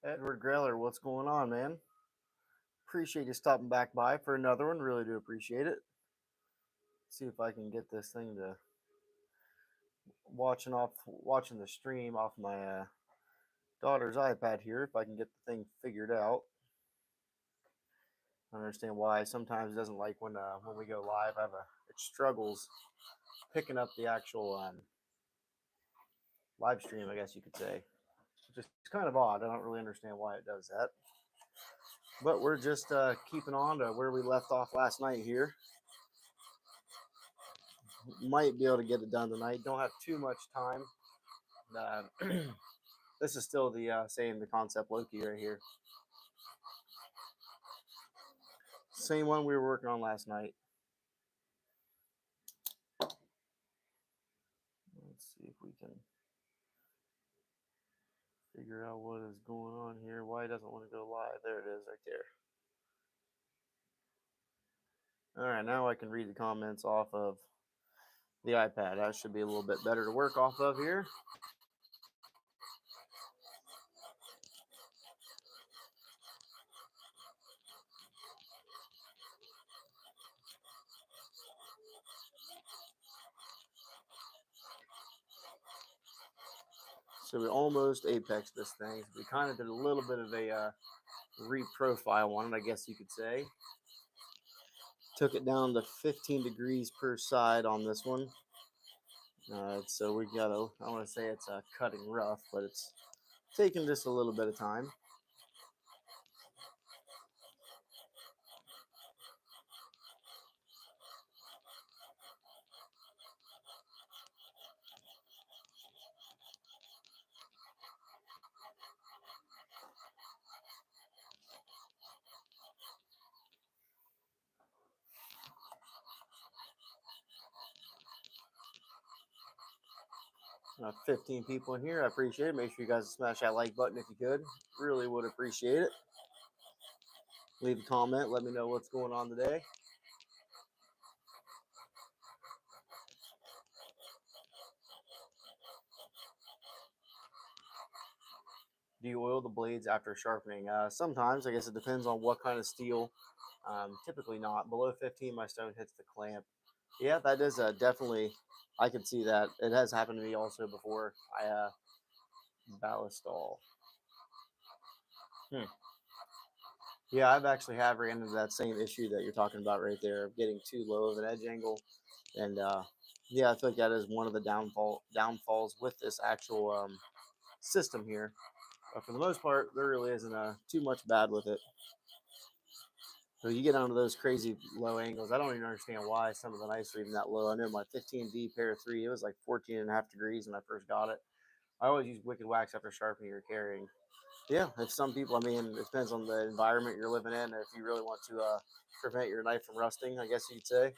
Edward Greller, what's going on, man? Appreciate you stopping back by for another one. Really do appreciate it. See if I can get this thing to watching the stream off my daughter's iPad here. If I can get the thing figured out, I understand why sometimes it doesn't like when we go live. It struggles picking up the actual live stream. I guess you could say, which is kind of odd. I don't really understand why it does that. But we're just keeping on to where we left off last night here. Might be able to get it done tonight. Don't have too much time. Uh, this is still the the Kansept Loki right here. Same one we were working on last night. Let's see if we can figure out what is going on here. Why it doesn't want to go live. There it is right there. All right, now I can read the comments off of the iPad. That should be a little bit better to work off of here. So we almost apexed this thing. We kind of did a little bit of a reprofile on it, I guess you could say. Took it down to 15 degrees per side on this one. So we got I want to say it's cutting rough, but it's taking just a little bit of time. Got 15 people in here. I appreciate it. Make sure you guys smash that like button if you could. Really would appreciate it. Leave a comment. Let me know what's going on today. Do you oil the blades after sharpening? Sometimes. I guess it depends on what kind of steel. Typically not. Below 15, my stone hits the clamp. Yeah, that is definitely. I can see that. It has happened to me also before. Ballast all. Yeah, I've actually ran into that same issue that you're talking about right there, of getting too low of an edge angle, and yeah, I think that is one of the downfalls with this actual system here. But for the most part, there really isn't too much bad with it. So you get onto those crazy low angles. I don't even understand why some of the knives are even that low. I know my 15D pair 3, it was like 14.5 degrees when I first got it. I always use wicked wax after sharpening or carrying. Yeah, if some people, I mean, it depends on the environment you're living in. If you really want to prevent your knife from rusting, I guess you'd say.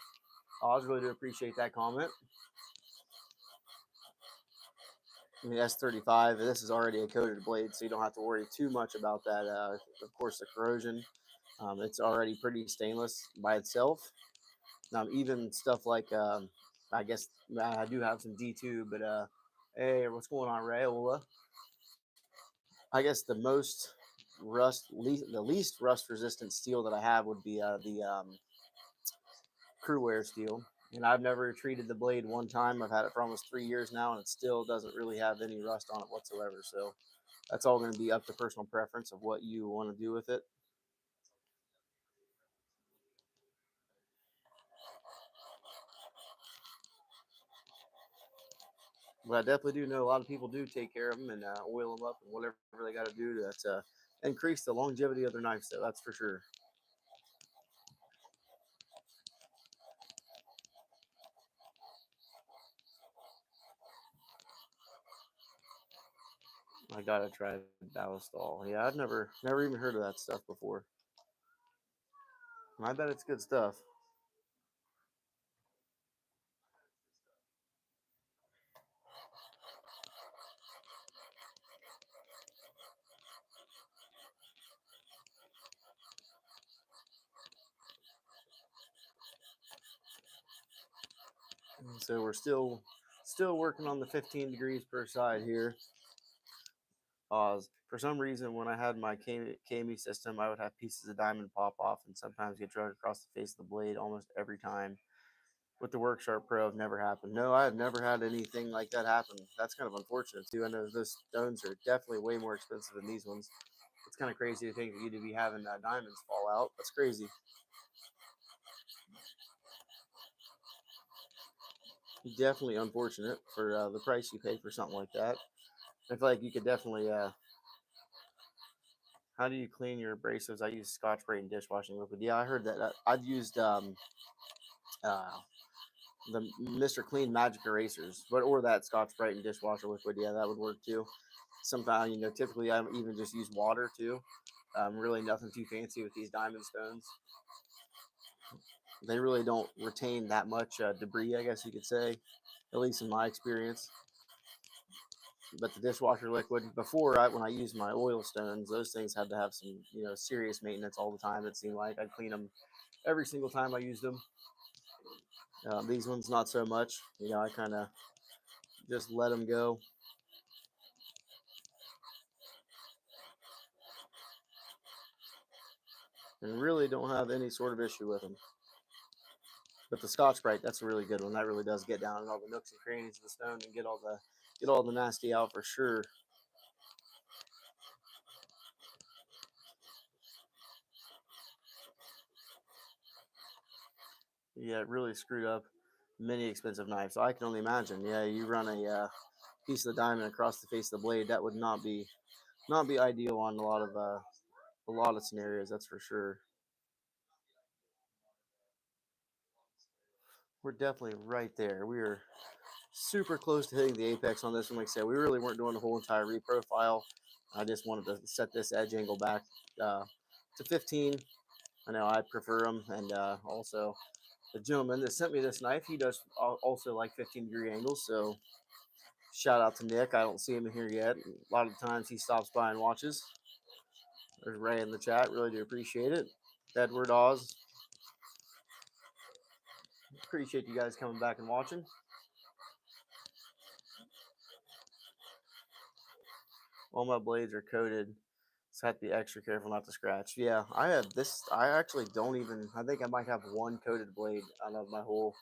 I really do appreciate that comment. I mean, S35, this is already a coated blade, so you don't have to worry too much about that. Of course, the corrosion. It's already pretty stainless by itself. Even stuff like, I guess I do have some D2, but hey, what's going on, Rayola? I guess the least rust resistant steel that I have would be the crew wear steel. And I've never treated the blade one time. I've had it for almost 3 years now, and it still doesn't really have any rust on it whatsoever. So that's all going to be up to personal preference of what you want to do with it. But I definitely do know a lot of people do take care of them and oil them up and whatever they got to do to increase the longevity of their knives. So that's for sure. I gotta try Ballastol. Yeah, I've never even heard of that stuff before. I bet it's good stuff. So we're still working on the 15 degrees per side here. For some reason, when I had my KME system, I would have pieces of diamond pop off and sometimes get dragged across the face of the blade almost every time. With the Worksharp Pro, have never happened. No, I have never had anything like that happen. That's kind of unfortunate too. I know those stones are definitely way more expensive than these ones. It's kind of crazy to think that you'd be having diamonds fall out. That's crazy. Definitely unfortunate for the price you pay for something like that. I feel like you could definitely. How do you clean your abrasives? I use Scotch-Brite and dishwashing liquid. Yeah, I heard that. I've used uh, the Mr. Clean Magic erasers, but or that Scotch-Brite and dishwasher liquid. Yeah, that would work too. Sometimes, typically I even just use water too. Really nothing too fancy with these diamond stones. They really don't retain that much debris, I guess you could say, at least in my experience. But the dishwasher liquid, when I used my oil stones, those things had to have some, serious maintenance all the time. It seemed like I'd clean them every single time I used them. These ones, not so much. I kind of just let them go. And really don't have any sort of issue with them. But the Scotch-Brite, that's a really good one. That really does get down in all the nooks and crannies of the stone and get all the nasty out for sure. Yeah, it really screwed up many expensive knives. So I can only imagine. Yeah, you run a piece of the diamond across the face of the blade, that would not be ideal on a lot of scenarios. That's for sure. We're definitely right there. We are super close to hitting the apex on this one. Like I said, we really weren't doing the whole entire reprofile. I just wanted to set this edge angle back to 15. I know I prefer them, and also the gentleman that sent me this knife, he does also like 15-degree angles. So shout out to Nick. I don't see him in here yet. A lot of times he stops by and watches. There's Ray in the chat. Really do appreciate it. Edward Oz. Appreciate you guys coming back and watching. All my blades are coated, so I have to be extra careful not to scratch. Yeah, I have this. I actually don't even. I think I might have one coated blade out of my whole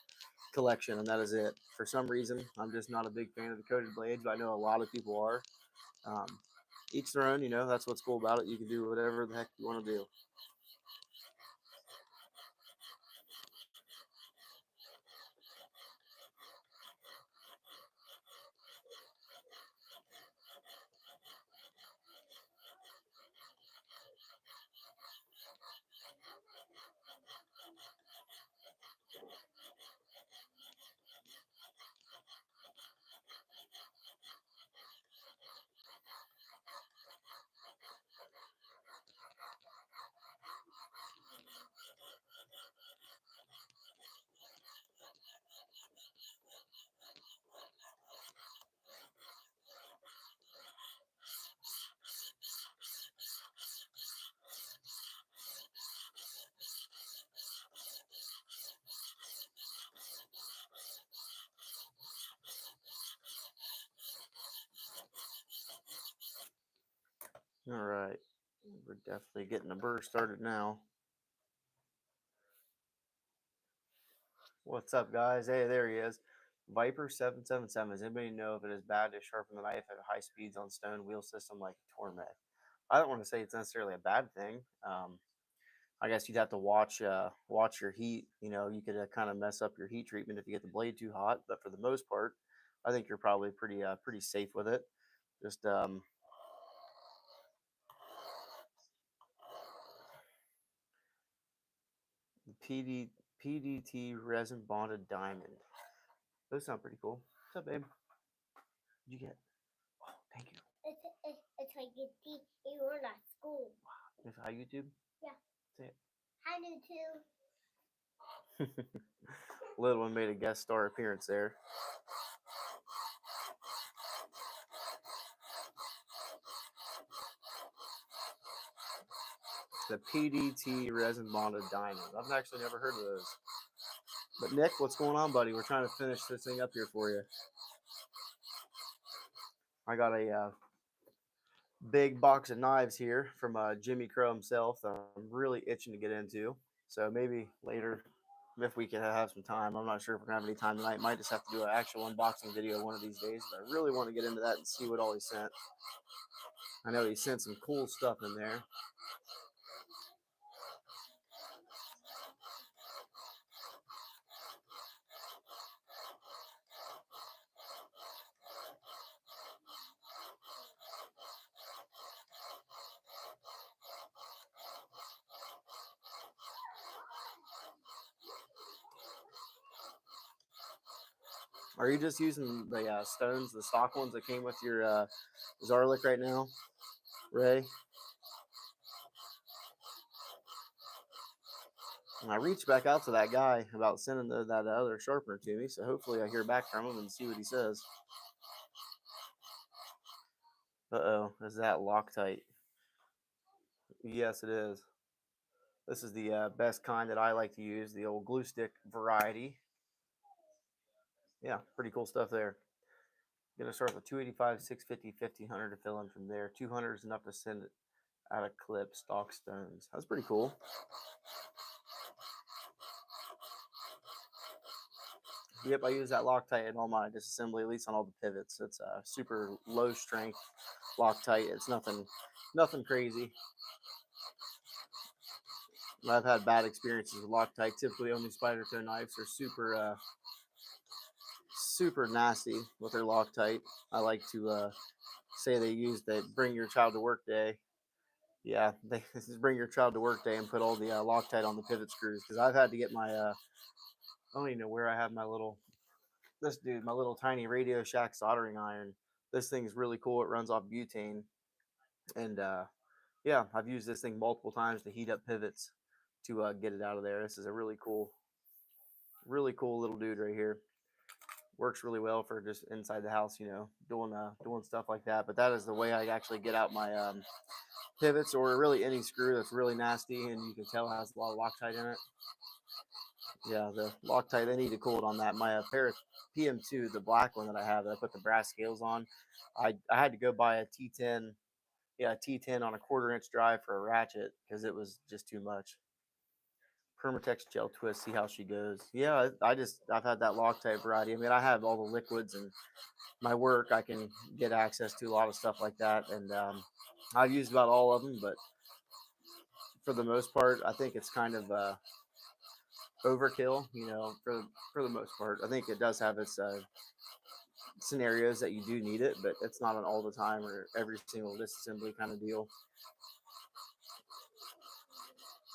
collection, and that is it. For some reason, I'm just not a big fan of the coated blades, but I know a lot of people are. Um, each their own. That's what's cool about it. You can do whatever the heck you want to do. All right, we're definitely getting the burr started now. What's up, guys? Hey, there he is. Viper777. Does anybody know if it is bad to sharpen the knife at high speeds on stone wheel system like Torment? I don't want to say it's necessarily a bad thing. I guess you'd have to watch your heat. You could kind of mess up your heat treatment if you get the blade too hot. But for the most part, I think you're probably pretty safe with it. Just PD, PDT resin bonded diamond. Those sound pretty cool. What's up, babe? What'd you get? Oh, thank you. It's like you're at school. Wow. Hi, YouTube? Yeah. Say it. Hi, YouTube. Little one made a guest star appearance there. The PDT resin bonded diamond. I've actually never heard of those. But Nick, what's going on, buddy? We're trying to finish this thing up here for you. I got a big box of knives here from Jimmy Crow himself that I'm really itching to get into. So maybe later, if we can have some time. I'm not sure if we're gonna have any time tonight. Might just have to do an actual unboxing video one of these days. But I really want to get into that and see what all he sent. I know he sent some cool stuff in there. Are you just using the stones, the stock ones that came with your Zarlik right now, Ray? And I reached back out to that guy about sending that other sharpener to me, so hopefully I hear back from him and see what he says. Uh-oh, is that Loctite? Yes, it is. This is the best kind that I like to use, the old glue stick variety. Yeah, pretty cool stuff there. Gonna start with 285, 650, 1500 to fill in from there. 200 is enough to send it out of clip stock stones. That's pretty cool. Yep, I use that Loctite in all my disassembly, at least on all the pivots. It's a super low strength Loctite. It's nothing crazy. I've had bad experiences with Loctite. Typically, only Spyderco knives are super nasty with their Loctite. I like to say they use the bring your child to work day. Yeah, they bring your child to work day and put all the Loctite on the pivot screws because I've had to get my I don't even know where I have my little tiny Radio Shack soldering iron. This thing is really cool. It runs off butane, and yeah, I've used this thing multiple times to heat up pivots to get it out of there. This is a really cool little dude right here. Works really well for just inside the house, doing stuff like that. But that is the way I actually get out my pivots or really any screw that's really nasty and you can tell has a lot of Loctite in it. Yeah, the Loctite, they need to cool it on that. My pair of PM2, the black one that I have that I put the brass scales on, I had to go buy a T10, yeah, a T10 on a 1/4 inch drive for a ratchet because it was just too much. Permatex gel twist, see how she goes. Yeah, I've had that Loctite variety. I mean, I have all the liquids and my work. I can get access to a lot of stuff like that, and I've used about all of them. But for the most part, I think it's kind of overkill. For the most part, I think it does have its scenarios that you do need it, but it's not an all the time or every single disassembly kind of deal.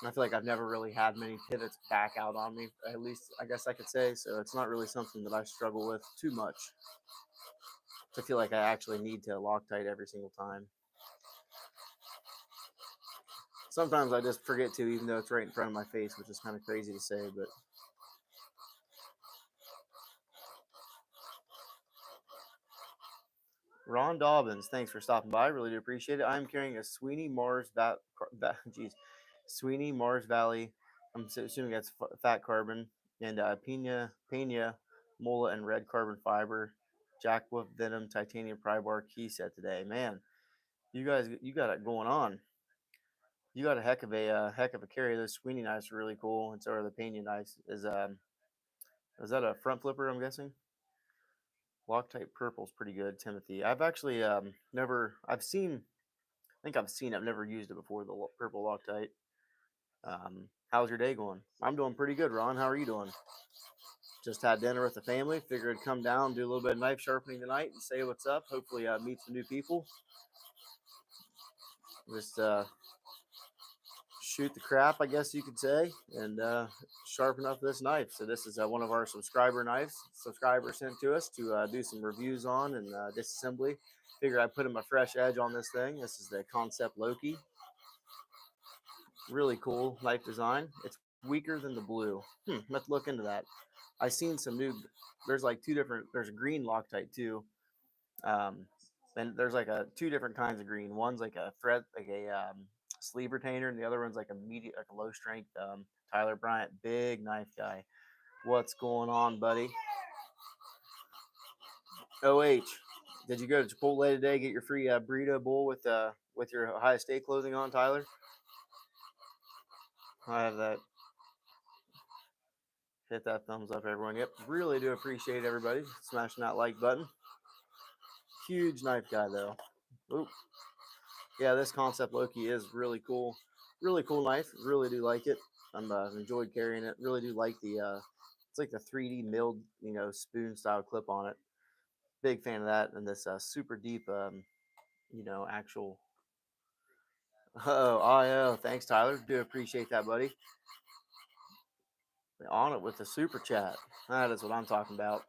I feel like I've never really had many pivots back out on me, at least I guess I could say. So it's not really something that I struggle with too much. To feel like I actually need to Loctite every single time. Sometimes I just forget to, even though it's right in front of my face, which is kind of crazy to say, but Ron Dobbins, thanks for stopping by. I really do appreciate it. I'm carrying a Sweeney Mars Sweeney Mars Valley. I'm assuming that's fat carbon and Pena, Mola, and red carbon fiber. Jack Wolf Venom Titanium Pry Bar key set today. Man, you got it going on. You got a heck of a carry. Those Sweeney knives are really cool, and so are the Pena knives. Is that a front flipper? I'm guessing. Loctite purple's pretty good, Timothy. I've actually never. I've seen. I think I've seen. I've never used it before. The purple Loctite. How's your day going? I'm doing pretty good, Ron. How are you doing? Just had dinner with the family. Figured I'd come down, do a little bit of knife sharpening tonight, and say what's up. Hopefully, meet some new people. Just shoot the crap, I guess you could say, and sharpen up this knife. So this is one of our subscriber knives. Subscriber sent to us to do some reviews on and disassembly. Figure I put him a fresh edge on this thing. This is the Kansept Loki. Really cool knife design. It's weaker than the blue. Let's look into that. I seen some new. There's like two different. There's a green Loctite too. Um, and there's like two different kinds of green. One's like a thread, like a sleeve retainer, and the other one's like like a low strength. Tyler Bryant, big knife guy. What's going on, buddy? OH, Did you go to Chipotle today? Get your free burrito bowl with your Ohio State clothing on, Tyler? I have that. Hit that thumbs up, everyone. Yep, really do appreciate everybody smashing that like button. Huge knife guy though. Oop. Yeah, this Kansept Loki is really cool. Really cool knife. Really do like it. I'm enjoyed carrying it. Really do like the it's like the 3D milled, spoon style clip on it. Big fan of that. And this super deep, actual. Oh, IO. Thanks, Tyler. Do appreciate that, buddy. On it with the super chat. That is what I'm talking about.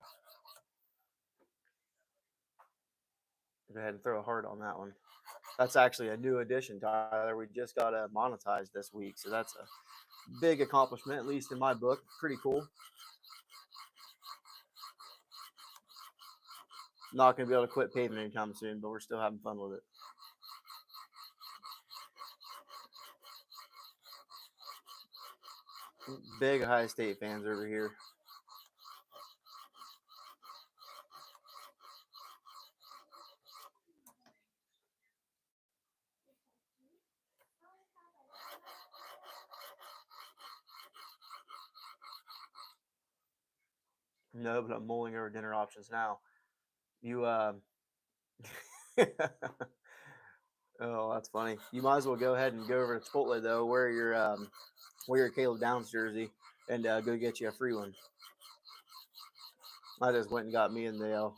Go ahead and throw a heart on that one. That's actually a new addition, Tyler. We just got monetized this week, so that's a big accomplishment, at least in my book. Pretty cool. Not going to be able to quit paving anytime soon, but we're still having fun with it. Big Ohio State fans over here. No, but I'm mulling over dinner options now. You, oh, that's funny. You might as well go ahead and go over to Chipotle though. Wear your Caleb Downs jersey and go get you a free one. I just went and got me and the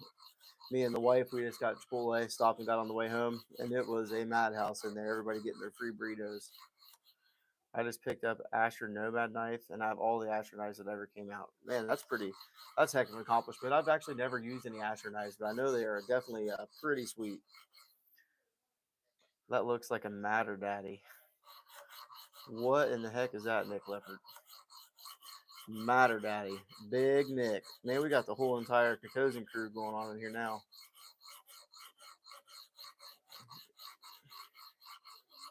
wife. We just got Chipotle, stopped and got on the way home, and it was a madhouse in there. Everybody getting their free burritos. I just picked up Asher Nomad knife, and I have all the Asher knives that ever came out. Man, that's a heck of an accomplishment. I've actually never used any Asher knives, but I know they are definitely pretty sweet. That looks like a Matter Daddy. What in the heck is that, Nick Leopard? Matter Daddy. Big Nick. Man, we got the whole entire Kokozin crew going on in here now.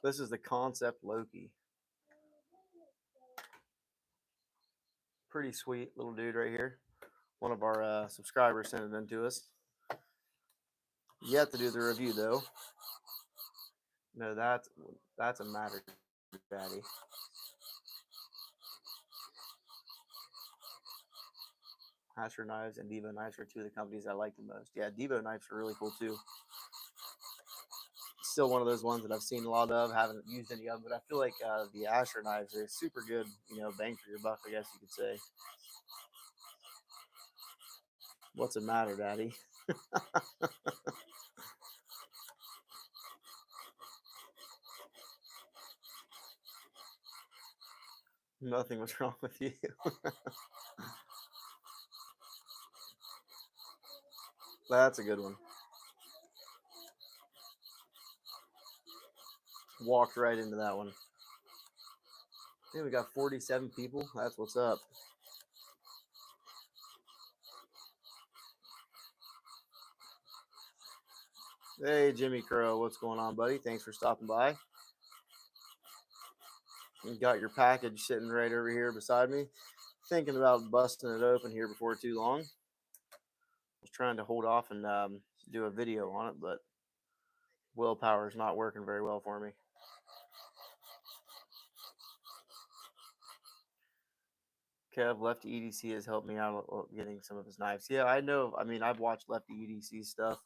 This is the Kansept Loki. Pretty sweet little dude right here. One of our subscribers sent it in to us. Yet to do the review though. No, that's a Matter Daddy. Asher knives and Devo knives are two of the companies I like the most. Yeah, Devo knives are really cool too. Still one of those ones that I've seen a lot of, haven't used any of, but I feel like the Asher knives are super good, bang for your buck, I guess you could say. What's the matter, Daddy? Nothing was wrong with you. That's a good one. Walked right into that one. Hey, we got 47 people. That's what's up. Hey, Jimmy Crow. What's going on, buddy? Thanks for stopping by. You got your package sitting right over here beside me. Thinking about busting it open here before too long. I was trying to hold off and do a video on it, but willpower is not working very well for me. Kev, Lefty EDC has helped me out getting some of his knives. Yeah, I know. I mean, I've watched Lefty EDC stuff.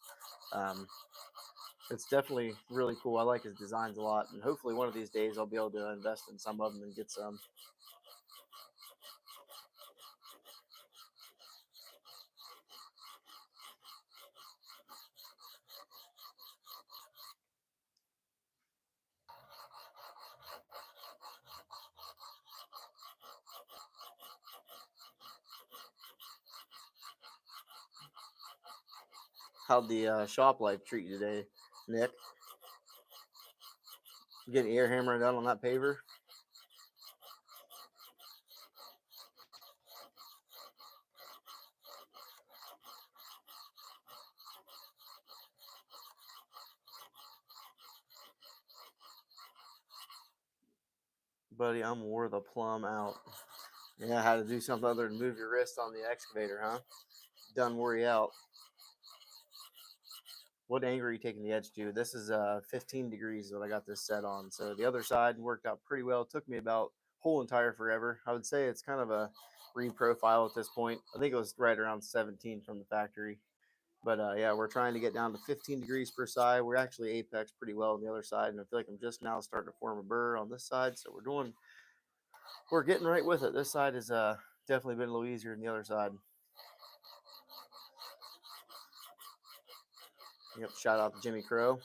It's definitely really cool. I like his designs a lot, and hopefully one of these days I'll be able to invest in some of them and get some. How'd the shop life treat you today, Nick? Getting air hammering done on that paver? Buddy, I'm wore the plum out. Yeah, I had to do something other than move your wrist on the excavator, huh? Done wore you out. What angle are you taking the edge to? This is 15 degrees that I got this set on. So the other side worked out pretty well. It took me about whole entire forever. I would say it's kind of a reprofile at this point. I think it was right around 17 from the factory. But yeah, we're trying to get down to 15 degrees per side. We're actually apex pretty well on the other side, and I feel like I'm just now starting to form a burr on this side. So we're getting right with it. This side has definitely been a little easier than the other side. Yep, shout out to Jimmy Crow.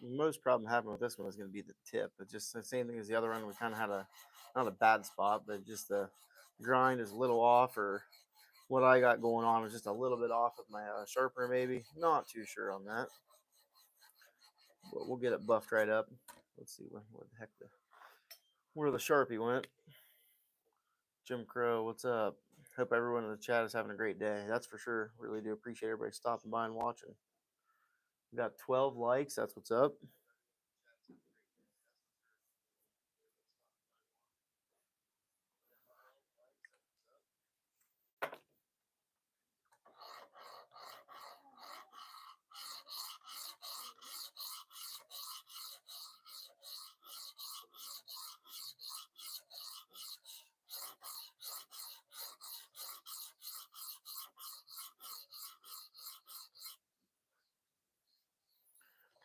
Most problem having with this one is going to be the tip. It's just the same thing as the other one. We kind of had a not a bad spot, but just the grind is a little off, or what I got going on is just a little bit off with my sharpener, maybe. Not too sure on that, but we'll get it buffed right up. Let's see where the heck where the Sharpie went. Jim Crow, what's up? Hope everyone in the chat is having a great day. That's for sure. Really do appreciate everybody stopping by and watching. We got 12 likes. That's what's up.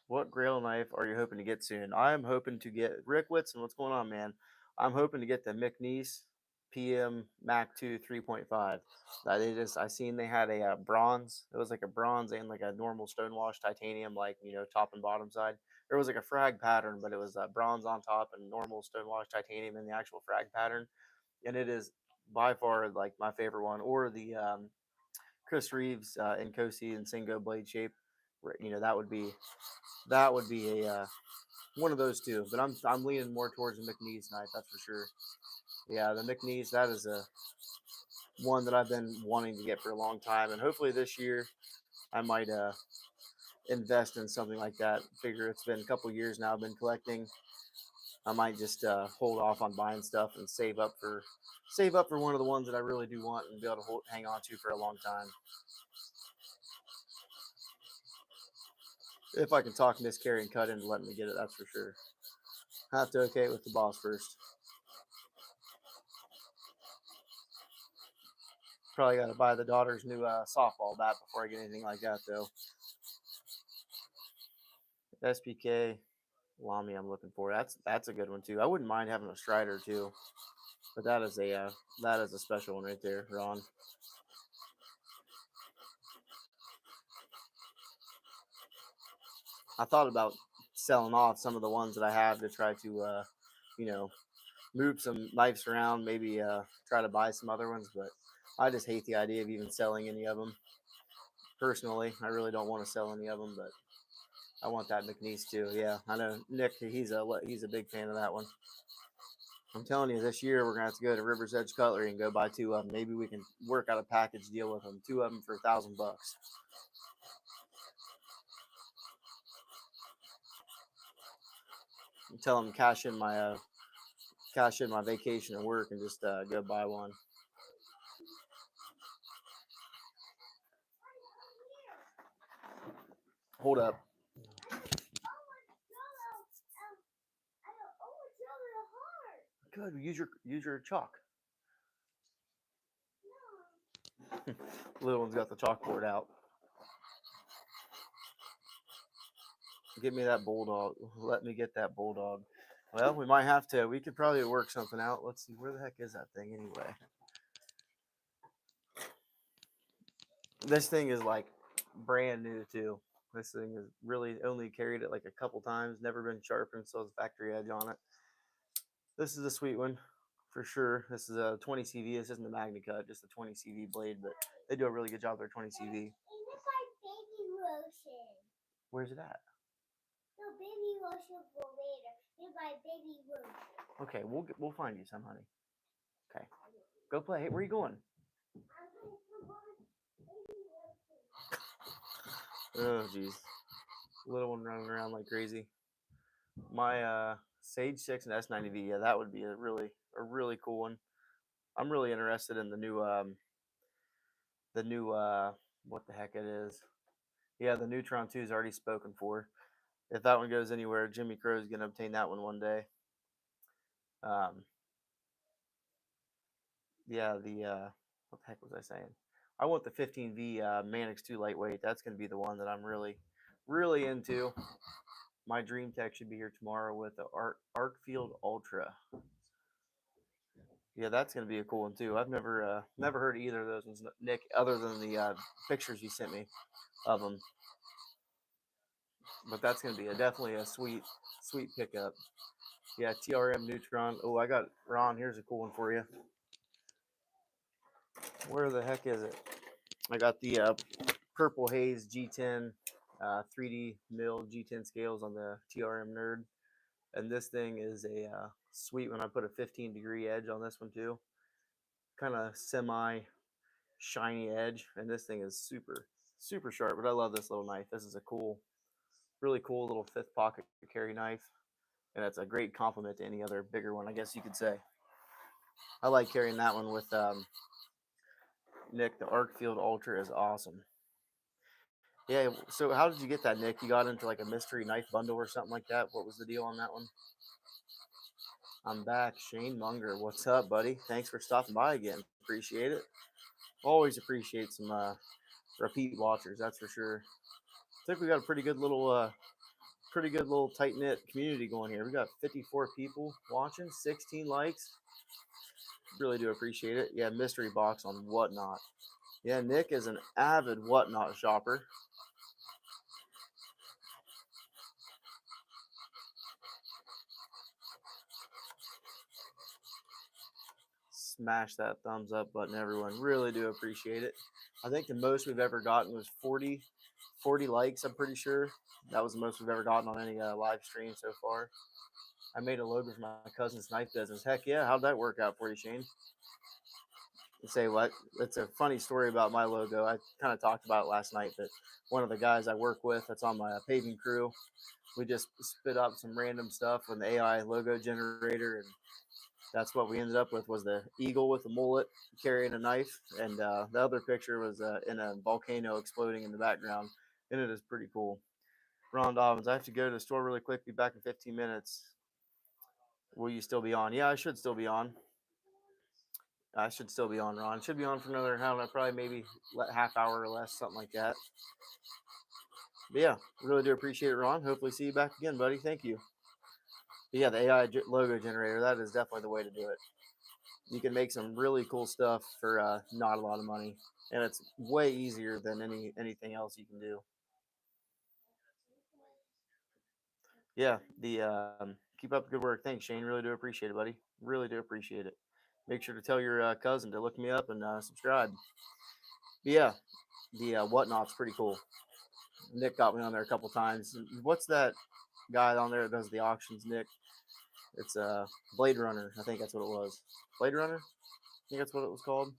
What grail knife are you hoping to get soon? I'm hoping to get Rick Whitson. What's going on, man? I'm hoping to get the McNeese PM Mac 2 3.5. I seen they had a bronze. It was like a bronze and like a normal stonewash titanium, like top and bottom side. There was like a frag pattern, but it was bronze on top and normal stonewash titanium in the actual frag pattern. And it is by far like my favorite one. Or the Chris Reeves in Kosi and Singo blade shape. That would be a one of those two. But I'm leaning more towards the McNeese knife, that's for sure. Yeah, the McNeese, that is a one that I've been wanting to get for a long time, and hopefully this year I might invest in something like that. Figure it's been a couple years now I've been collecting. I might just hold off on buying stuff and save up for one of the ones that I really do want and be able to hang on to for a long time. If I can talk Miss Carryandcut into letting me get it, that's for sure. I have to okay it with the boss first. Probably got to buy the daughter's new softball bat before I get anything like that, though. SPK Lamy, I'm looking for. That's a good one too. I wouldn't mind having a Strider too, but that is a special one right there, Ron. I thought about selling off some of the ones that I have to try to, move some knives around, maybe try to buy some other ones, but I just hate the idea of even selling any of them. Personally, I really don't want to sell any of them, but I want that McNeese too. Yeah, I know Nick. He's a big fan of that one. I'm telling you, this year we're gonna have to go to River's Edge Cutlery and go buy two of them. Maybe we can work out a package deal with them. Two of them for $1,000. Tell them cash in my vacation and work and just go buy one. Hold up. Good. Use your chalk. Little one's got the chalkboard out. Get me that bulldog. Let me get that bulldog. Well, we might have to. We could probably work something out. Let's see. Where the heck is that thing anyway? This thing is like brand new too. This thing is really only carried it like a couple times. Never been sharpened, so it's factory edge on it. This is a sweet one for sure. This is a 20 CV. This isn't a MagnaCut, just a 20 CV blade, but they do a really good job with their 20 CV. Baby lotion. Where's it at? No, baby lotion for later. You buy baby lotion. Okay, we'll find you some, honey. Okay, go play. Hey, where are you going? Oh, jeez. Little one running around like crazy. My Sage 6 and S90V, yeah, that would be a really cool one. I'm really interested in the new what the heck it is. Yeah, the Neutron 2 is already spoken for. If that one goes anywhere, Jimmy Crow is gonna obtain that one day. Um, yeah, the what the heck was I saying? I want the 15V Manix 2 lightweight. That's gonna be the one that I'm really into. My Dream Tech should be here tomorrow with the Arcfield Ultra. Yeah, that's gonna be a cool one too. I've never heard of either of those ones, Nick, other than the pictures you sent me of them. But that's gonna be definitely a sweet pickup. Yeah, TRM Neutron. Oh, I got Ron. Here's a cool one for you. Where the heck is it? I got the Purple Haze G10 3D mill G10 scales on the TRM Nerd, and this thing is a sweet one. I put a 15-degree edge on this one too, kind of semi shiny edge, and this thing is super sharp. But I love this little knife. This is a really cool little fifth pocket carry knife, and it's a great complement to any other bigger one, I guess you could say. I like carrying that one with Nick. The Arcfield Ultra is awesome. Yeah. So how did you get that, Nick? You got into like a mystery knife bundle or something like that? What was the deal on that one? I'm back, Shane Munger. What's up, buddy? Thanks for stopping by again. Appreciate it. Always appreciate some repeat watchers. That's for sure. I think we got a pretty good little tight knit community going here. We got 54 people watching, 16 likes. Really do appreciate it. Yeah, mystery box on Whatnot. Yeah, Nick is an avid Whatnot shopper. Smash that thumbs up button, everyone. Really do appreciate it. I think the most we've ever gotten was 40 likes, I'm pretty sure. That was the most we've ever gotten on any live stream so far. I made a logo for my cousin's knife business. Heck yeah, how'd that work out for you, Shane? You say what? It's a funny story about my logo. I kind of talked about it last night, but one of the guys I work with that's on my paving crew, we just spit up some random stuff with the AI logo generator, and that's what we ended up with was the eagle with the mullet carrying a knife, and the other picture was in a volcano exploding in the background, and it is pretty cool. Ron Dobbins, I have to go to the store really quick. Be back in 15 minutes. Will you still be on? Yeah, I should still be on. I should still be on, Ron. Should be on for another, I don't know, probably maybe half hour or less, something like that. But yeah, really do appreciate it, Ron. Hopefully see you back again, buddy. Thank you. But yeah, the AI logo generator, that is definitely the way to do it. You can make some really cool stuff for not a lot of money, and it's way easier than anything else you can do. Yeah, the keep up the good work. Thanks, Shane. Really do appreciate it, buddy. Really do appreciate it. Make sure to tell your cousin to look me up and subscribe. But yeah, the Whatnot's pretty cool. Nick got me on there a couple times. What's that guy on there that does the auctions, Nick? It's Blade Runner. I think that's what it was. Blade Runner? I think that's what it was called.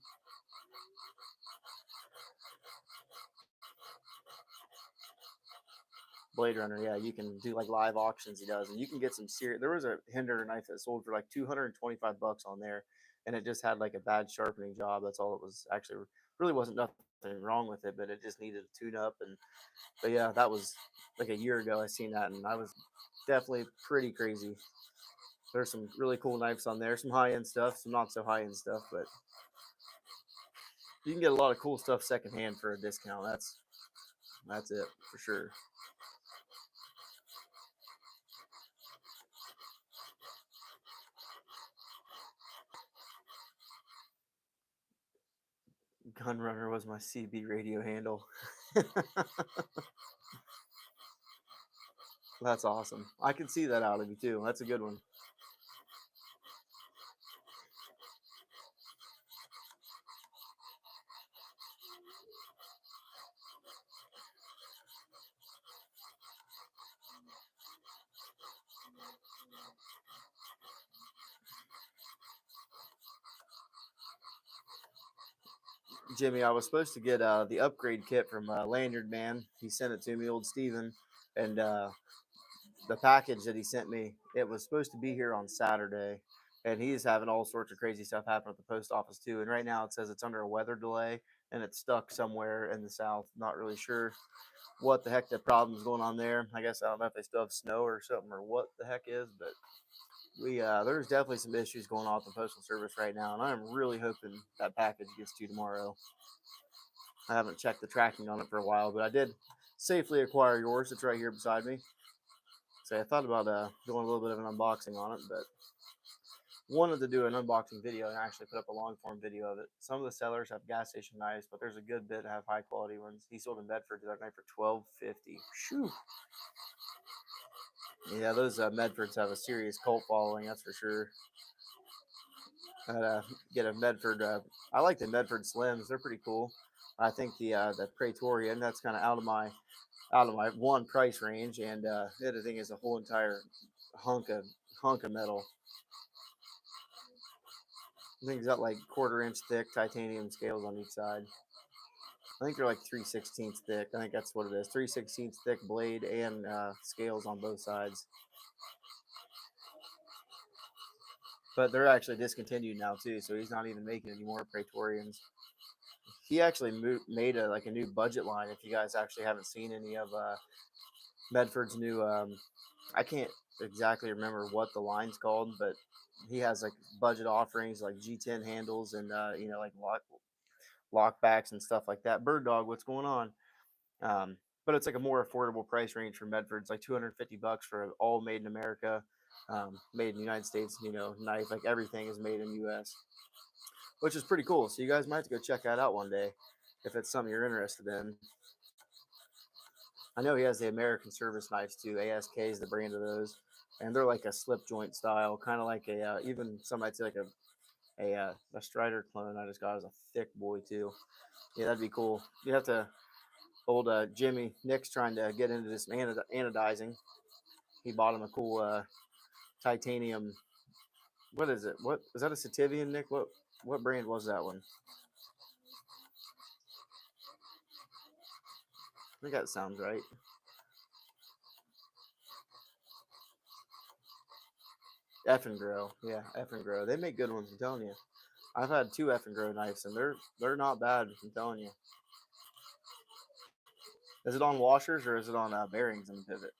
Blade Runner, yeah, you can do like live auctions. He does, and you can get some serious. There was a Hinder knife that sold for like $225 on there, and it just had like a bad sharpening job. That's all it was. Actually, really wasn't nothing wrong with it, but it just needed a tune up. And but yeah, that was like a year ago. I seen that, and I was definitely pretty crazy. There's some really cool knives on there, some high end stuff, some not so high end stuff, but you can get a lot of cool stuff secondhand for a discount. That's it for sure. Gunrunner was my CB radio handle. That's awesome. I can see that out of you too. That's a good one. Jimmy, I was supposed to get the upgrade kit from Lanyard Man. He sent it to me, old Steven, And the package that he sent me, it was supposed to be here on Saturday, and he's having all sorts of crazy stuff happen at the post office too. And right now it says it's under a weather delay and it's stuck somewhere in the south. Not really sure what the heck the problem is going on there. I guess I don't know if they still have snow or something or what the heck is, but we there's definitely some issues going on with the postal service right now, and I'm really hoping that package gets to you tomorrow. I haven't checked the tracking on it for a while, but I did safely acquire yours. It's right here beside me. So I thought about doing a little bit of an unboxing on it, but wanted to do an unboxing video and actually put up a long form video of it. Some of the sellers have gas station knives, but there's a good bit that have high quality ones. He sold in Bedford that knife for $12.50. Shoo. Yeah, those Medfords have a serious cult following, that's for sure. I'd get a Medford. I like the Medford Slims; they're pretty cool. I think the Praetorian, that's kind of out of my one price range, and the other thing is a whole entire hunk of metal. I think it's got like 1/4 inch thick titanium scales on each side. I think they're like 3/16 thick. I think that's what it is. 3/16 thick blade and scales on both sides. But they're actually discontinued now too, so he's not even making any more Praetorians. He actually made a new budget line. If you guys actually haven't seen any of Medford's new, I can't exactly remember what the line's called, but he has like budget offerings like G10 handles and like lockbacks and stuff like that. Bird Dog, what's going on? But it's like a more affordable price range for Medford. It's like $250 for an all made in America, made in the United States. Knife, like everything is made in the U.S., which is pretty cool. So you guys might have to go check that out one day if it's something you're interested in. I know he has the American service knives too. ASK is the brand of those, and they're like a slip joint style, kind of like a even some might say like a Strider clone I just got as a thick boy too. Yeah, that'd be cool. You have to old Jimmy Nick's trying to get into this anodizing. He bought him a cool titanium. What is it? What is that? A Civivi, Nick? What brand was that one? I think that sounds right. F and Grow, yeah, F and Grow. They make good ones. I'm telling you. I've had two F and Grow knives, and they're not bad. I'm telling you. Is it on washers or is it on bearings in the pivot?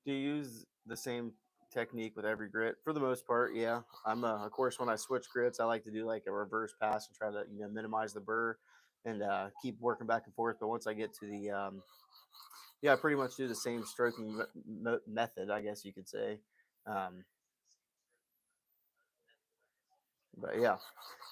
Do you use the same technique with every grit? For the most part, yeah. Of course, when I switch grits, I like to do like a reverse pass and try to minimize the burr and keep working back and forth. But once I get to the yeah, I pretty much do the same stroking method, I guess you could say. Um, but yeah,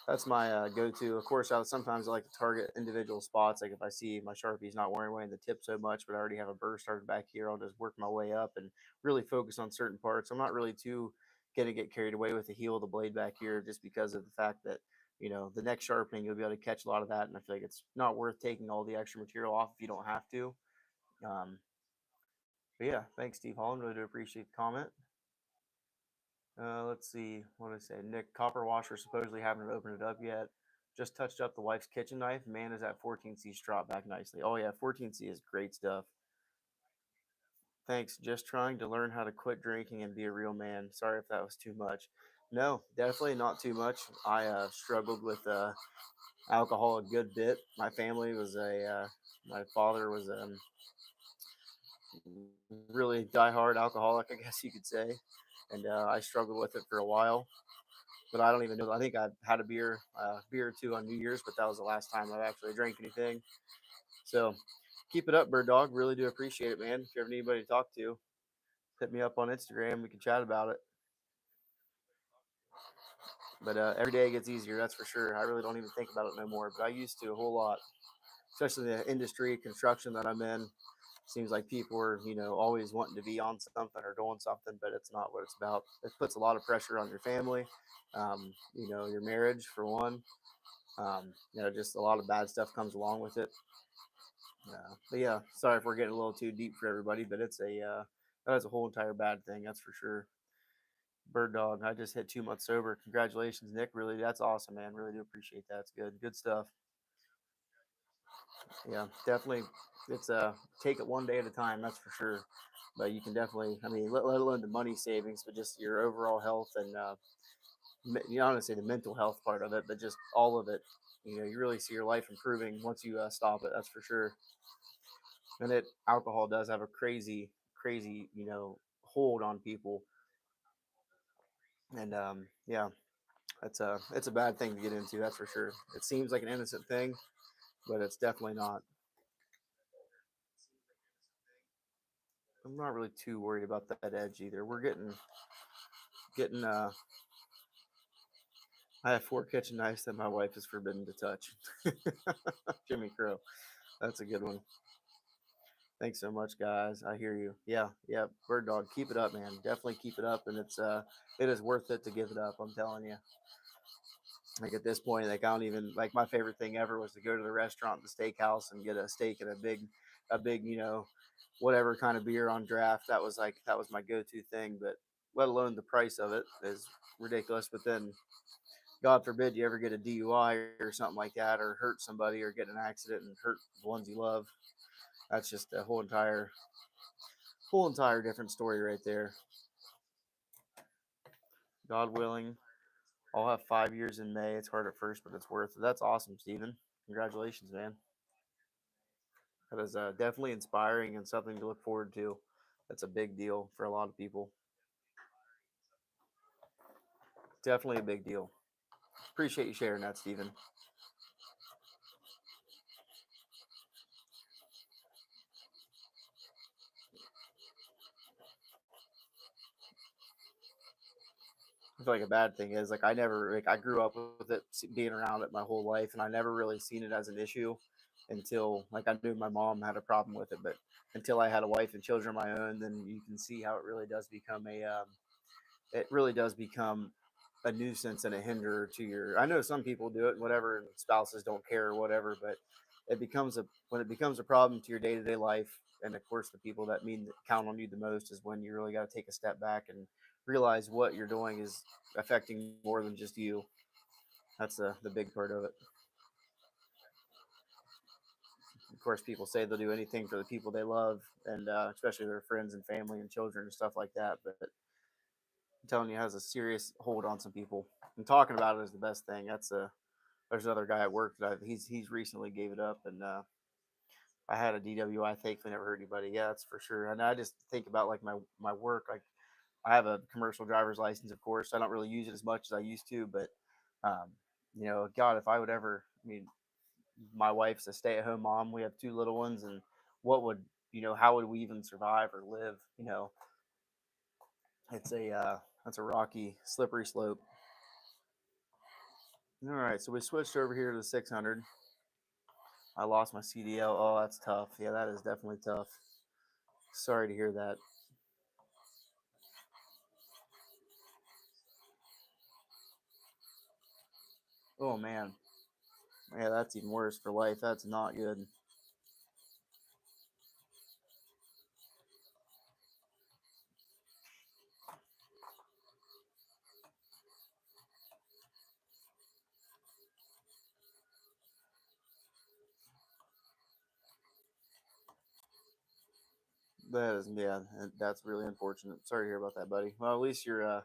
that's my go-to. Of course, sometimes I like to target individual spots. Like if I see my Sharpie's not wearing away in the tip so much, but I already have a burr started back here, I'll just work my way up and really focus on certain parts. I'm not really too gonna get carried away with the heel of the blade back here, just because of the fact that the next sharpening you'll be able to catch a lot of that, and I feel like it's not worth taking all the extra material off if you don't have to. Um, but yeah, thanks, Steve Holland. Really do appreciate the comment. Let's see. What did I say? Nick, copper washer supposedly haven't opened it up yet. Just touched up the wife's kitchen knife. Man, is that 14C strop back nicely. Oh yeah, 14C is great stuff. Thanks. Just trying to learn how to quit drinking and be a real man. Sorry if that was too much. No, definitely not too much. I struggled with alcohol a good bit. My family was my father was really diehard alcoholic, I guess you could say, and I struggled with it for a while. But I don't even know. I think I had a beer or two on New Year's, but that was the last time I actually drank anything. So keep it up, Bird Dog. Really do appreciate it, man. If you ever need anybody to talk to, hit me up on Instagram. We can chat about it. But every day it gets easier, that's for sure. I really don't even think about it no more, but I used to a whole lot, especially the industry construction that I'm in. Seems like people are, always wanting to be on something or doing something, but it's not what it's about. It puts a lot of pressure on your family, your marriage for one. Just a lot of bad stuff comes along with it. But yeah, sorry if we're getting a little too deep for everybody, but that is a whole entire bad thing, that's for sure. Bird Dog, I just hit 2 months sober. Congratulations, Nick. Really, that's awesome, man. Really do appreciate that. It's good stuff. Yeah, definitely. It's take it one day at a time. That's for sure. But you can definitely, I mean, let alone the money savings, but just your overall health and you don't want to say the mental health part of it, but just all of it. You know, you really see your life improving once you stop it. That's for sure. And it alcohol does have a crazy, hold on people. And yeah, it's a bad thing to get into. That's for sure. It seems like an innocent thing, but it's definitely not. I'm not really too worried about that edge either. We're getting. I have 4 kitchen knives that my wife is forbidden to touch. Jimmy Crow. That's a good one. Thanks so much, guys. I hear you. Yeah, yeah. Bird Dog, keep it up, man. Definitely keep it up, and it is worth it to give it up. I'm telling you. Like at this point, like I don't even like my favorite thing ever was to go to the restaurant, the steakhouse, and get a steak and a big, whatever kind of beer on draft. That was my go-to thing. But let alone the price of it is ridiculous. But then, God forbid, you ever get a DUI or something like that, or hurt somebody, or get in an accident and hurt the ones you love. That's just a whole entire different story right there. God willing, I'll have 5 years in May. It's hard at first, but it's worth it. That's awesome, Steven. Congratulations, man. That is definitely inspiring and something to look forward to. That's a big deal for a lot of people. Definitely a big deal. Appreciate you sharing that, Steven. I feel like a bad thing is like I grew up with it, being around it my whole life, and I never really seen it as an issue until like I knew my mom had a problem with it, but until I had a wife and children of my own, then you can see how it really does become a nuisance and a hinder to your. I know some people do it, whatever, and spouses don't care or whatever, but when it becomes a problem to your day to day life, and of course the people that count on you the most is when you really got to take a step back and realize what you're doing is affecting more than just you. That's the big part of it. Of course, people say they'll do anything for the people they love, and especially their friends and family and children and stuff like that. But I'm telling you, it has a serious hold on some people. And talking about it is the best thing. There's another guy at work that he's recently gave it up, and I had a DWI. Thankfully, never hurt anybody. Yeah, that's for sure. And I just think about like my work. Like I have a commercial driver's license, of course. I don't really use it as much as I used to, but um, God, if I would ever, I mean, my wife's a stay-at-home mom. We have 2 little ones, and what would how would we even survive or live? It's a that's a rocky, slippery slope. All right, so we switched over here to the 600. I lost my CDL. Oh, that's tough. Yeah, that is definitely tough. Sorry to hear that. Oh man, yeah, that's even worse for life. That's not good. That is, yeah, that's really unfortunate. Sorry to hear about that, buddy. Well, at least you're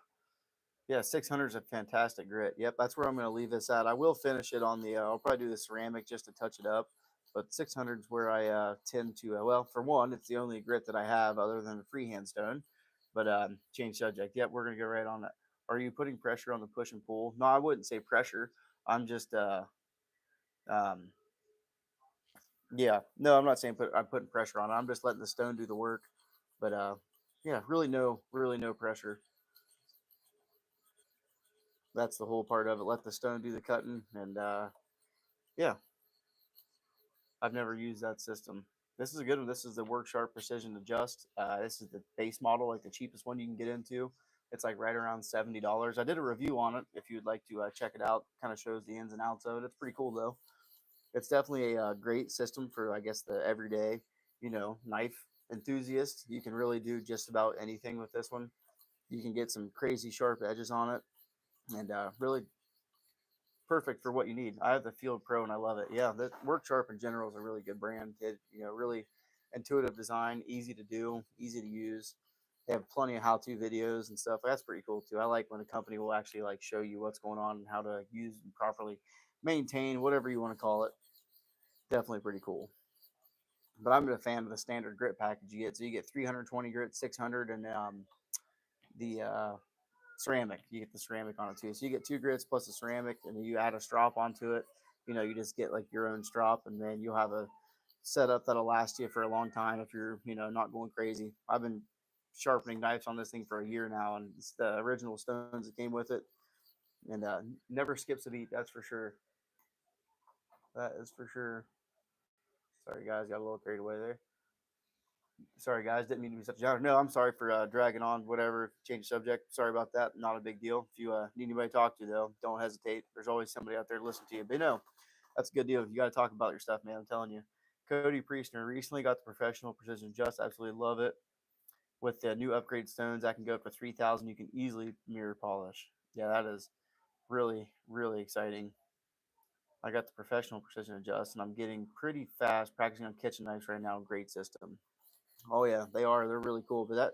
yeah, 600 is a fantastic grit. Yep, that's where I'm going to leave this at. I will finish it on the. I'll probably do the ceramic just to touch it up, but 600 is where I tend to. Well, for one, it's the only grit that I have other than the freehand stone. But change subject. Yep, we're going to go right on that. Are you putting pressure on the push and pull? No, I wouldn't say pressure. I'm just um, yeah. No, I'm not saying I'm putting pressure on it. I'm just letting the stone do the work. But yeah, really no pressure. That's the whole part of it. Let the stone do the cutting, and yeah, I've never used that system. This is a good one. This is the Work Sharp Precision Adjust. This is the base model, like the cheapest one you can get into. It's like right around $70. I did a review on it. If you'd like to check it out, kind of shows the ins and outs of it. It's pretty cool though. It's definitely a great system for, I guess, the everyday, knife enthusiast. You can really do just about anything with this one. You can get some crazy sharp edges on it, and really perfect for what you need. I have the Field Pro and I love it. Yeah, the Work Sharp in general is a really good brand. It, really intuitive design, easy to do, easy to use. They have plenty of how-to videos and stuff. That's pretty cool too. I like when a company will actually like show you what's going on and how to use and properly maintain, whatever you want to call it. Definitely pretty cool. But I'm a fan of the standard grit package you get. So you get 320 grit, 600, and the ceramic. You get the ceramic on it too. So you get 2 grits plus the ceramic, and then you add a strop onto it. You just get like your own strop, and then you'll have a setup that'll last you for a long time if you're, not going crazy. I've been sharpening knives on this thing for a year now, and it's the original stones that came with it, and never skips a beat. That's for sure. That is for sure. Sorry guys, got a little carried away there. Sorry guys, didn't mean to be such a downer. No, I'm sorry for dragging on. Whatever, change the subject. Sorry about that. Not a big deal. If you need anybody to talk to, though, don't hesitate. There's always somebody out there to listen to you. But no, that's a good deal. You got to talk about your stuff, man. I'm telling you. Cody Priestner recently got the professional precision adjust. Absolutely love it. With the new upgrade stones, I can go up to 3,000. You can easily mirror polish. Yeah, that is really, really exciting. I got the professional precision adjust, and I'm getting pretty fast practicing on kitchen knives right now. Great system. Oh yeah, they are. They're really cool. But that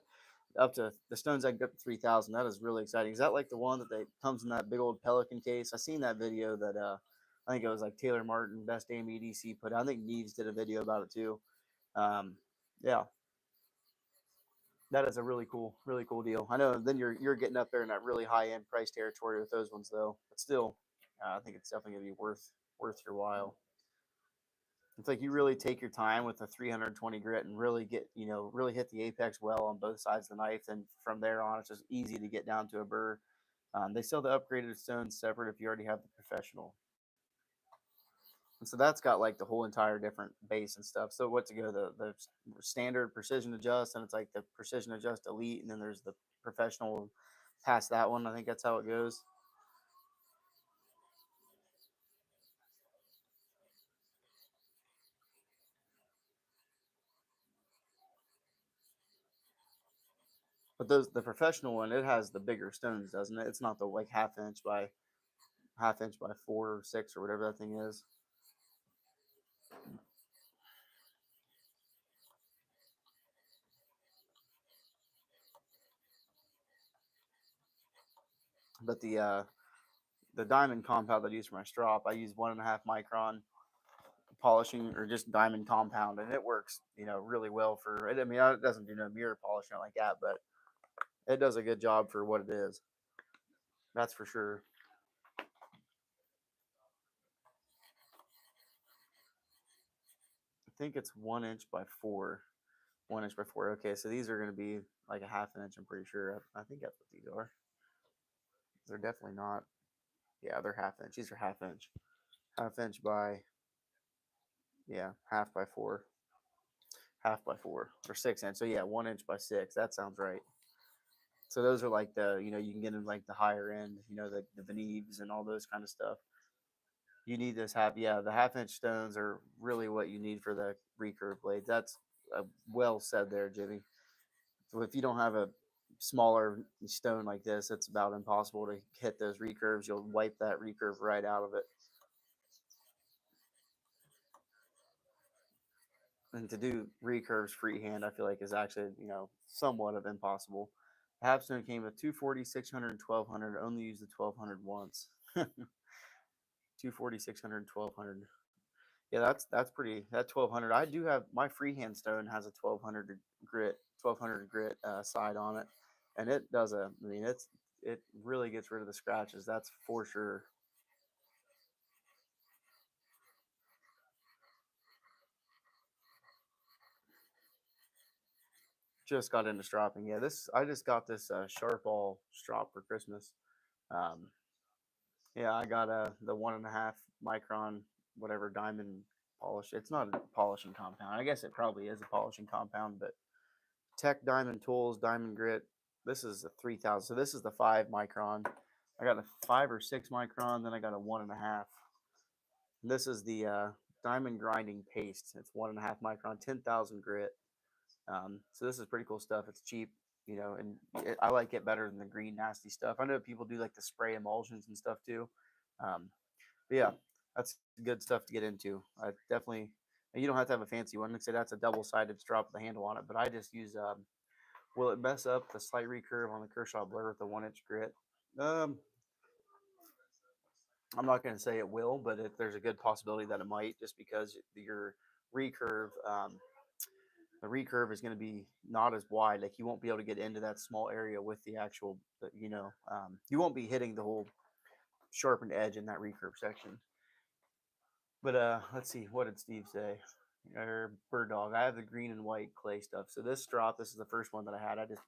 up to the stones I can get up to 3,000. That is really exciting. Is that like the one that they comes in that big old Pelican case? I seen that video that I think it was like Taylor Martin, Best Damn EDC put out. I think Neves did a video about it too. Um, yeah, that is a really cool deal. I know. Then you're getting up there in that really high end price territory with those ones though. But still, I think it's definitely gonna be worth your while. It's like you really take your time with a 320 grit and really get, really hit the apex well on both sides of the knife. And from there on, it's just easy to get down to a burr. They sell the upgraded stones separate if you already have the professional. And so that's got like the whole entire different base and stuff. So what to go, the standard precision adjust, and it's like the precision adjust elite, and then there's the professional past that one. I think that's how it goes. But the professional one, it has the bigger stones, doesn't it? It's not the like half inch by 4 or 6 or whatever that thing is. But the diamond compound that I use for my strop, I use 1.5 micron polishing or just diamond compound, and it works, really well for it. I mean, it doesn't do no mirror polishing like that, but it does a good job for what it is. That's for sure. I think it's 1 inch by 4. 1 inch by 4. Okay, so these are going to be like a half an inch. I'm pretty sure. I think that's what these are. They're definitely not. Yeah, they're half inch. These are half inch by, yeah, half by 4, half by 4 or 6 inch. So yeah, 1 inch by 6. That sounds right. So those are like the, you can get in like the higher end, the Veneves and all those kind of stuff. You need this yeah, the half-inch stones are really what you need for the recurve blades. That's well said there, Jimmy. So if you don't have a smaller stone like this, it's about impossible to hit those recurves. You'll wipe that recurve right out of it. And to do recurves freehand, I feel like is actually, somewhat of impossible. Halfstone came with 240, 600, and 1200. Only used the 1200 once. 240, 600, 1200. Yeah, that's pretty. That 1200. I do have my freehand stone has a 1200 grit side on it, and it does a. I mean, it really gets rid of the scratches. That's for sure. Just got into stropping. Yeah, this I just got this Sharpal strop for Christmas. Um, yeah, I got the 1.5 micron whatever diamond polish. It's not a polishing compound. I guess it probably is a polishing compound, but Tech Diamond Tools Diamond Grit. This is a 3,000. So this is the 5 micron. I got a 5 or 6 micron. Then I got a 1.5. This is the diamond grinding paste. It's 1.5 micron, 10,000 grit. So this is pretty cool stuff. It's cheap. you know, and I like it better than the green nasty stuff. I know people do like the spray emulsions and stuff too. But yeah, that's good stuff to get into. I definitely, and you don't have to have a fancy one. Like I say that's a double sided strop with a handle on it, but I just use. Will it mess up the slight recurve on the Kershaw blur with the 1 inch grit? Um, I'm not going to say it will, but there's a good possibility that it might, just because your recurve, the recurve is going to be not as wide. Like you won't be able to get into that small area with the actual, you won't be hitting the whole sharpened edge in that recurve section. But let's see, what did Steve say? Or Bird Dog. I have the green and white clay stuff. So this strop, this is the first one that I had. I just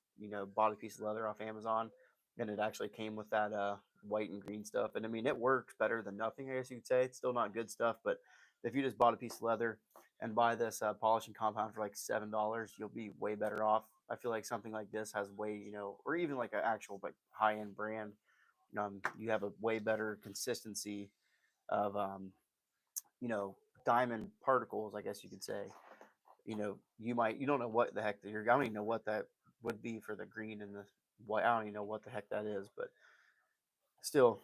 bought a piece of leather off Amazon, and it actually came with that white and green stuff. And I mean, it works better than nothing. I guess you could say it's still not good stuff, but if you just bought a piece of leather and buy this polishing compound for like $7, you'll be way better off. I feel like something like this has way, or even like an actual like high end brand. You have a way better consistency of you know, diamond particles, I guess you could say. You don't know what the heck I don't even know what that would be for the green and the white. I don't even know what the heck that is, but still,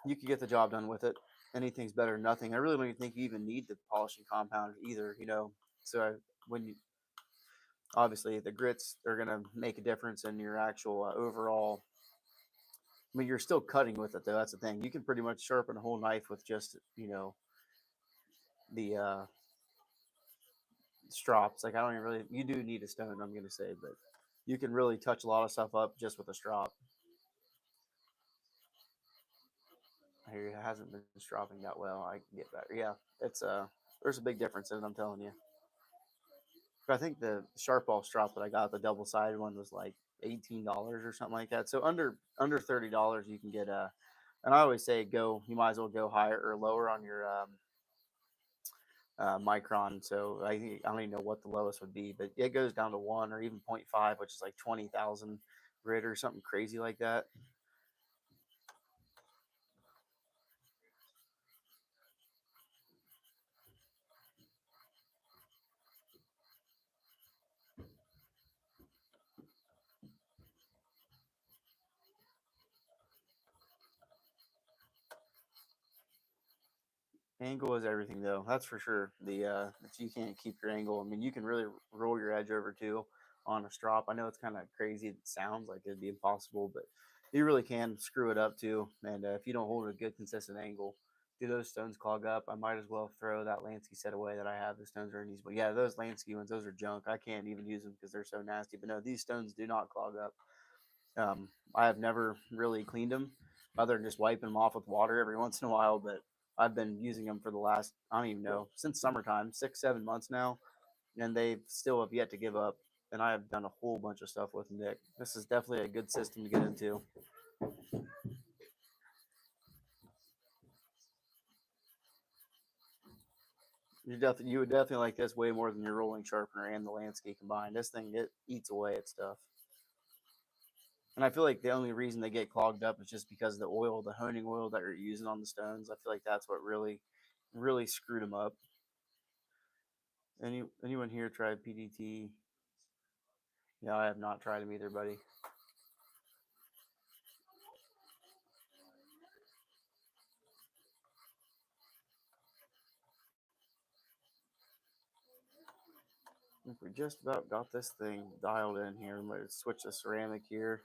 you could get the job done with it. Anything's better than nothing. I really don't even think you even need the polishing compound either. When you obviously the grits are gonna make a difference in your actual overall. I mean, you're still cutting with it though. That's the thing. You can pretty much sharpen a whole knife with just the strops. Like I don't even really. You do need a stone, I'm gonna say, but you can really touch a lot of stuff up just with a strop. Here it hasn't been stropping that well. I can get better. Yeah, it's there's a big difference in it. I'm telling you. But I think the Sharpal strop that I got, the double sided one, was like $18 or something like that. So under $30, you can get a. And I always say go. You might as well go higher or lower on your micron. So I don't even know what the lowest would be, but it goes down to 1 or even 0.5, which is like 20,000 grit or something crazy like that. Angle is everything, though. That's for sure. If you can't keep your angle, I mean, you can really roll your edge over too on a strop. I know it's kind of crazy. It sounds like it'd be impossible, but you really can screw it up too. And if you don't hold a good consistent angle, do those stones clog up? I might as well throw that Lansky set away that I have. The stones are in these, but yeah, those Lansky ones, those are junk. I can't even use them because they're so nasty. But no, these stones do not clog up. I have never really cleaned them other than just wiping them off with water every once in a while, but I've been using them for the last, I don't even know, since summertime, 6, 7 months now, and they still have yet to give up. And I have done a whole bunch of stuff with Nick. This is definitely a good system to get into. You would definitely like this way more than your rolling sharpener and the Lansky combined. This thing, it eats away at stuff. And I feel like the only reason they get clogged up is just because of the oil, the honing oil that you're using on the stones. I feel like that's what really screwed them up. Anyone here tried PDT? Yeah, I have not tried them either, buddy. I think we just about got this thing dialed in here. Let's switch the ceramic here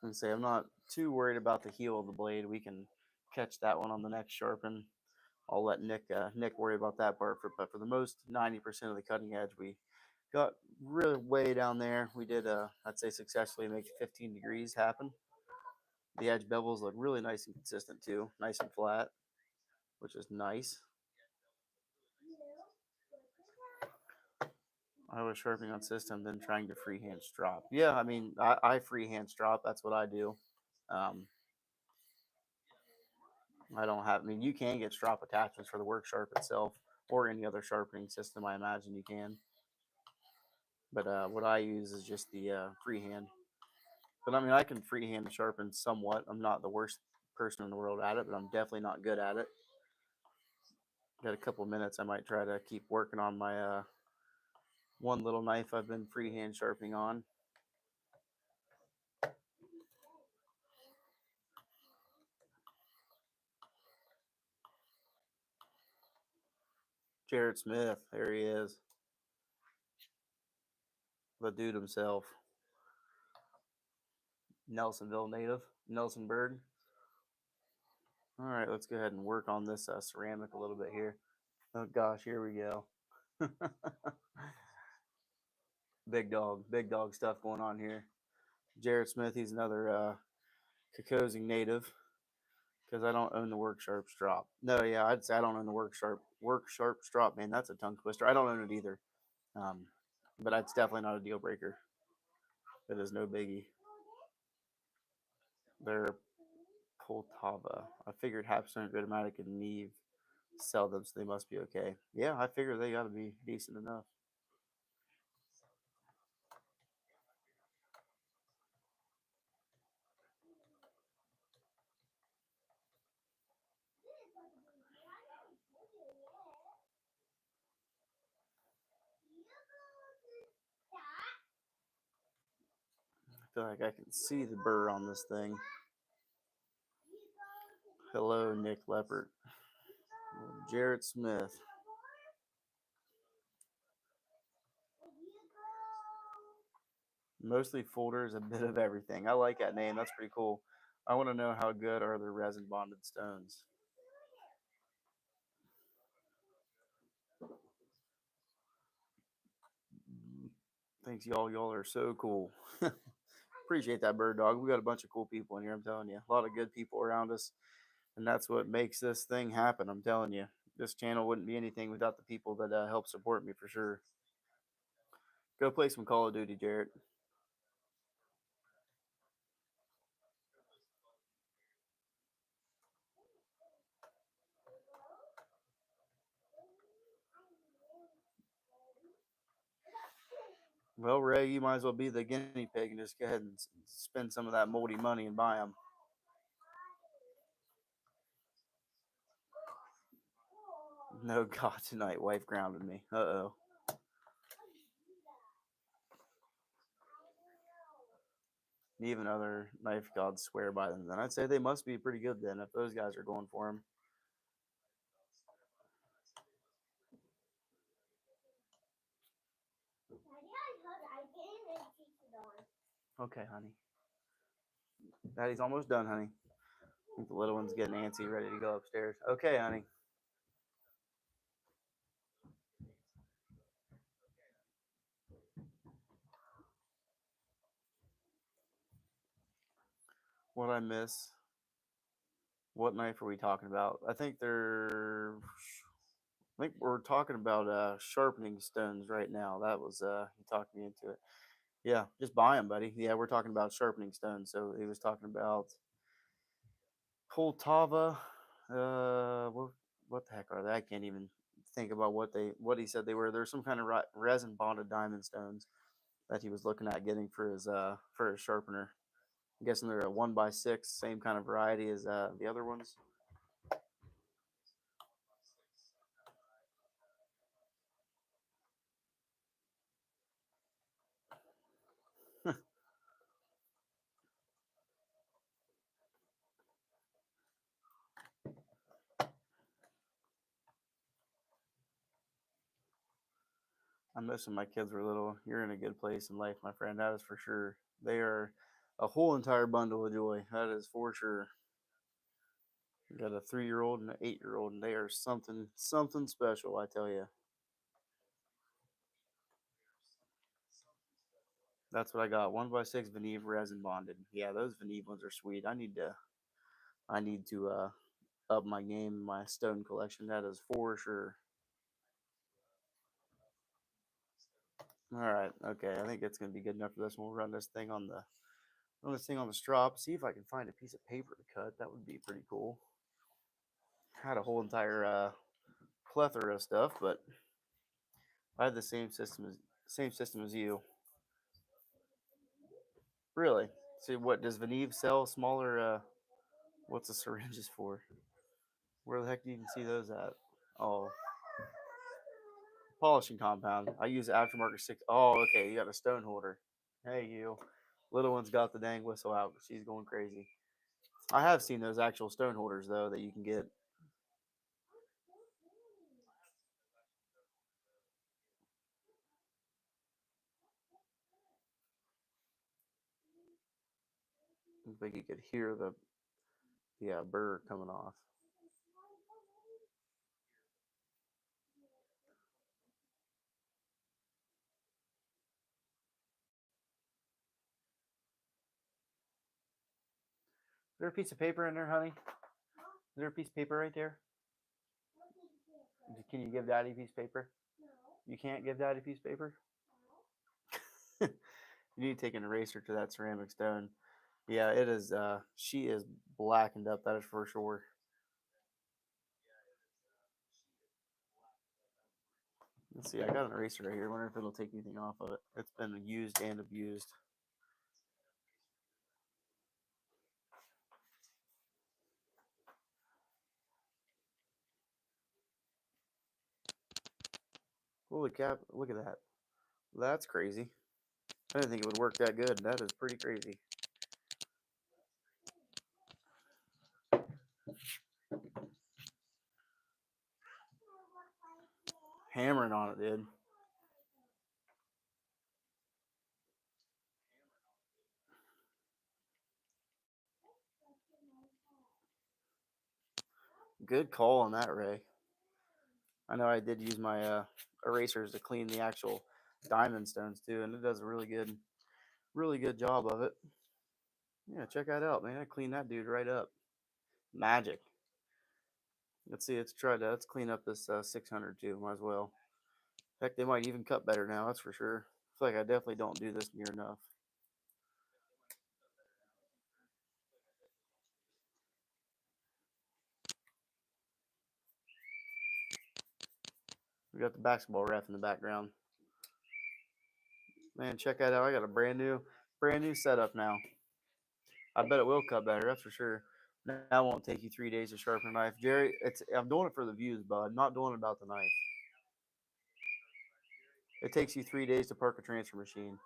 and say I'm not too worried about the heel of the blade. We can catch that one on the next sharpen. I'll let Nick worry about that part. But for the most 90% of the cutting edge, we got really way down there. We did I'd say successfully make 15 degrees happen. The edge bevels look really nice and consistent too, nice and flat, which is nice. I was sharpening on system, then trying to freehand strop. Yeah, I mean, I freehand strop. That's what I do. Um, I don't have. I mean, you can get strop attachments for the work sharp itself, or any other sharpening system. I imagine you can. But what I use is just the freehand. But I mean, I can freehand sharpen somewhat. I'm not the worst person in the world at it, but I'm definitely not good at it. Got a couple of minutes. I might try to keep working on my one little knife I've been freehand sharpening on. Jared Smith, there he is. The dude himself. Nelsonville native, Nelsonburg. All right, let's go ahead and work on this ceramic a little bit here. Oh gosh, here we go. Big dog stuff going on here. Jared Smith, he's another Kokosing native because I don't own the Work Sharp strop. No, yeah, I'd say I don't own the Work Sharp strop. Man, that's a tongue twister. I don't own it either, but it's definitely not a deal breaker. It is no biggie. They're Poltava. I figured Hapstone, Gritomatic, and Neve sell them, so they must be okay. Yeah, I figure they got to be decent enough. I feel like I can see the burr on this thing. Hello, Nick Leopard. Jared Smith. Mostly folders, a bit of everything. I like that name. That's pretty cool. I want to know how good are the resin bonded stones. Thanks, y'all. Y'all are so cool. Appreciate that, Bird Dog. We got a bunch of cool people in here. I'm telling you, a lot of good people around us, and that's what makes this thing happen. I'm telling you, this channel wouldn't be anything without the people that help support me for sure. Go play some Call of Duty, Jarrett. Well, Ray, you might as well be the guinea pig and just go ahead and spend some of that moldy money and buy them. No, God, tonight, wife grounded me. Uh-oh. Even other knife gods swear by them. Then I'd say they must be pretty good then if those guys are going for them. Okay, honey. Daddy's almost done, honey. I think the little one's getting antsy, ready to go upstairs. Okay, honey. What I miss? What knife are we talking about? I think we're talking about sharpening stones right now. That was he talked me into it. Yeah, just buy them, buddy. Yeah, we're talking about sharpening stones. So he was talking about Poltava. What the heck are they? I can't even think about what he said they were. There's some kind of resin bonded diamond stones that he was looking at getting for his sharpener. I'm guessing they're a 1x6, same kind of variety as the other ones. I miss when my kids were little. You're in a good place in life, my friend. That is for sure. They are a whole entire bundle of joy. That is for sure. We got a 3-year-old and an 8-year-old, and they are something special. I tell you. That's what I got. 1x6 Veneve resin bonded. Yeah, those Veneve ones are sweet. I need to up my game, my stone collection. That is for sure. All right, okay. I think it's gonna be good enough for this. We'll run this thing on the strop. See if I can find a piece of paper to cut. That would be pretty cool. Had a whole entire plethora of stuff, but I had the same system as you. Really? See, what does Veneve sell? Smaller? What's the syringes for? Where the heck do you even see those at? Oh, Polishing compound. I use aftermarket 6. Oh, okay. You got a stone holder. Hey, you. Little one's got the dang whistle out. She's going crazy. I have seen those actual stone holders, though, that you can get. But you could hear the burr coming off. Is there a piece of paper in there, honey? Is there a piece of paper right there? Can you give Daddy a piece of paper? You can't give Daddy a piece of paper? You need to take an eraser to that ceramic stone. Yeah, it is. She is blackened up. That is for sure. Let's see. I got an eraser right here. I wonder if it'll take anything off of it. It's been used and abused. Holy cap! Look at that. That's crazy. I didn't think it would work that good. That is pretty crazy. Hammering on it, dude. Good call on that, Ray. I know I did use my erasers to clean the actual diamond stones too, and it does a really good job of it. Yeah, check that out, man. I cleaned that dude right up. Magic. Let's see. Let's clean up this 600 too. Might as well. Heck, they might even cut better now. That's for sure. I feel like I definitely don't do this near enough. We got the basketball ref in the background. Man, check that out. I got a brand new setup now. I bet it will cut better. That's for sure. That won't take you 3 days to sharpen a knife, Jerry. I'm doing it for the views, bud. Not doing it about the knife. It takes you 3 days to park a transfer machine.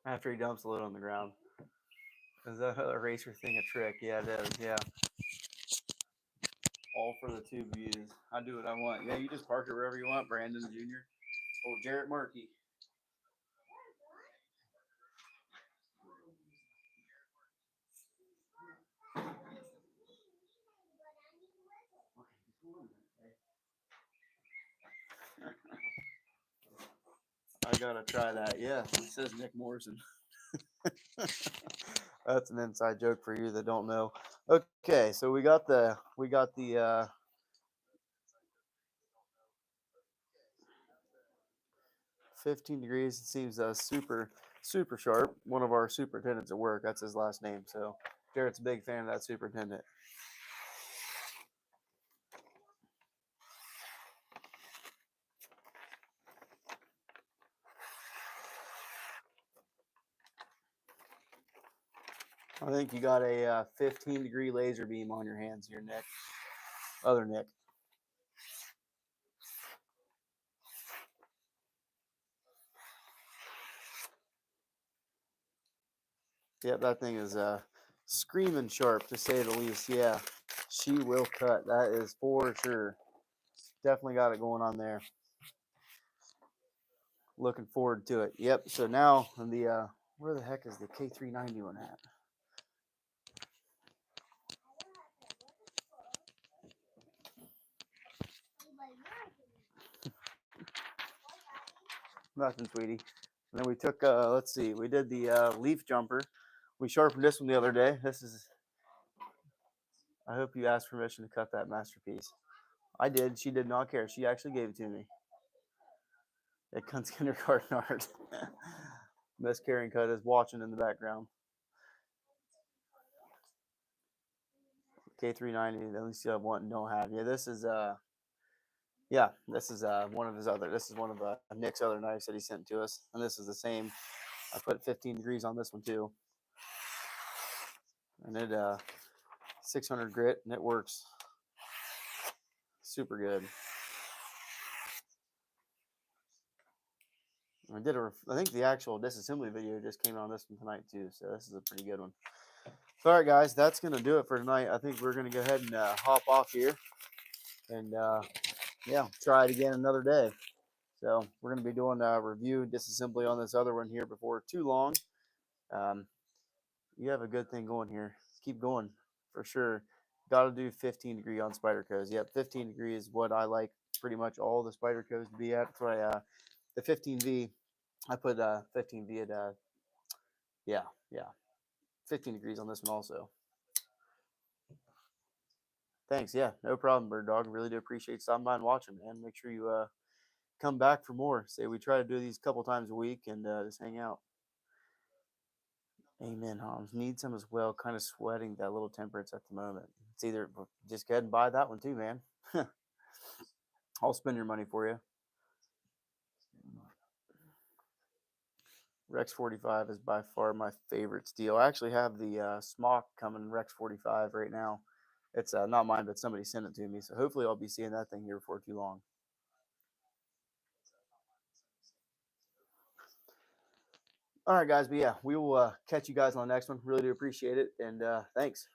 After he dumps the load on the ground. Is that eraser thing a trick? Yeah, it is. Yeah. All for the two views. I do what I want. Yeah, you just park it wherever you want, Brandon Jr. Oh, Jarrett Markey. I gotta try that. Yeah, it says Nick Morrison. That's an inside joke for you that don't know. Okay, so we got the 15 degrees. It seems super sharp. One of our superintendents at work. That's his last name. So Jared's a big fan of that superintendent. I think you got a 15-degree laser beam on your hands here, Nick. Other Nick. Yep, that thing is screaming sharp to say the least. Yeah, she will cut. That is for sure. Definitely got it going on there. Looking forward to it. Yep. So now the where the heck is the K391 at? Nothing, sweetie. And then we took, let's see, we did the leaf jumper. We sharpened this one the other day. This is, I hope you asked permission to cut that masterpiece. I did. She did not care. She actually gave it to me. It comes kindergarten art. Miss Carryandcut is watching in the background. K390. At least you have one and don't have. Yeah, this is yeah, this is one of his other. This is one of Nick's other knives that he sent to us, and this is the same. I put 15 degrees on this one too, and it 600 grit, and it works super good. I think the actual disassembly video just came out on this one tonight too, so this is a pretty good one. So, all right, guys, that's gonna do it for tonight. I think we're gonna go ahead and hop off here, and yeah, try it again another day. So we're gonna be doing a review disassembly on this other one here before too long. Um, you have a good thing going here. Keep going for sure. Got to do 15 degree on Spydercos. Yep, 15 degrees is what I like pretty much all the Spydercos to be at. That's why the 15V, I put 15V at yeah, 15 degrees on this one also. Thanks. Yeah, no problem, Bird Dog. Really do appreciate stopping by and watching, man. Make sure you come back for more. Say we try to do these a couple times a week and just hang out. Amen, Holmes. Need some as well. Kind of sweating that little temperance at the moment. It's either just go ahead and buy that one too, man. I'll spend your money for you. Rex 45 is by far my favorite steel. I actually have the smock coming Rex 45 right now. It's not mine, but somebody sent it to me. So hopefully I'll be seeing that thing here before too long. All right, guys. But yeah, we will catch you guys on the next one. Really do appreciate it. And thanks.